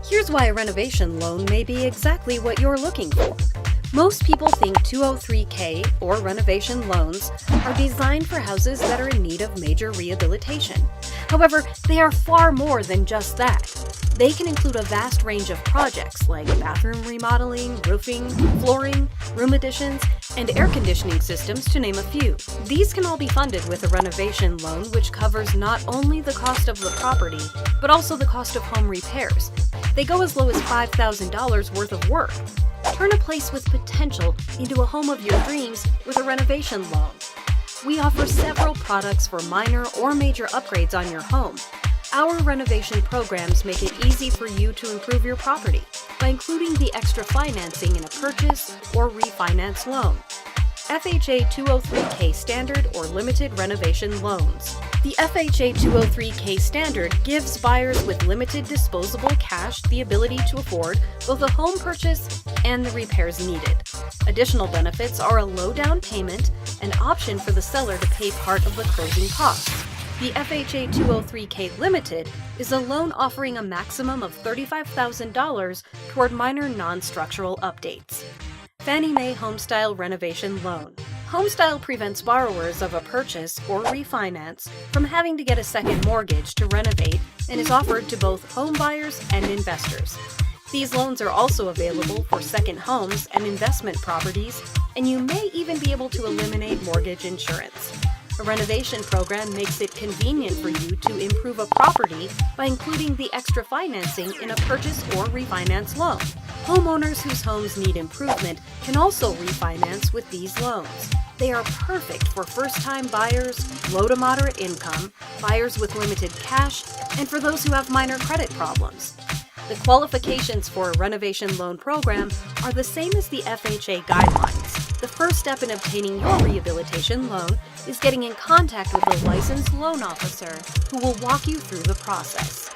Here's why a renovation loan may be exactly what you're looking for. Most people think 203K or renovation loans are designed for houses that are in need of major rehabilitation. However, they are far more than just that. They can include a vast range of projects like bathroom remodeling, roofing, flooring, room additions, and air conditioning systems, to name a few. These can all be funded with a renovation loan, which covers not only the cost of the property, but also the cost of home repairs. They go as low as $5,000 worth of work. Turn a place with potential into a home of your dreams with a renovation loan. We offer several products for minor or major upgrades on your home. Our renovation programs make it easy for you to improve your property by including the extra financing in a purchase or refinance loan. FHA 203K Standard or Limited Renovation Loans. The FHA 203K Standard gives buyers with limited disposable cash the ability to afford both a home purchase and the repairs needed. Additional benefits are a low down payment, an option for the seller to pay part of the closing costs. The FHA 203K Limited is a loan offering a maximum of $35,000 toward minor non-structural updates. Fannie Mae Homestyle Renovation Loan. Homestyle prevents borrowers of a purchase or refinance from having to get a second mortgage to renovate and is offered to both home buyers and investors. These loans are also available for second homes and investment properties, and you may even be able to eliminate mortgage insurance. A renovation program makes it convenient for you to improve a property by including the extra financing in a purchase or refinance loan. Homeowners whose homes need improvement can also refinance with these loans. They are perfect for first-time buyers, low to moderate income, buyers with limited cash, and for those who have minor credit problems. The qualifications for a renovation loan program are the same as the FHA guidelines. The first step in obtaining your rehabilitation loan is getting in contact with a licensed loan officer who will walk you through the process.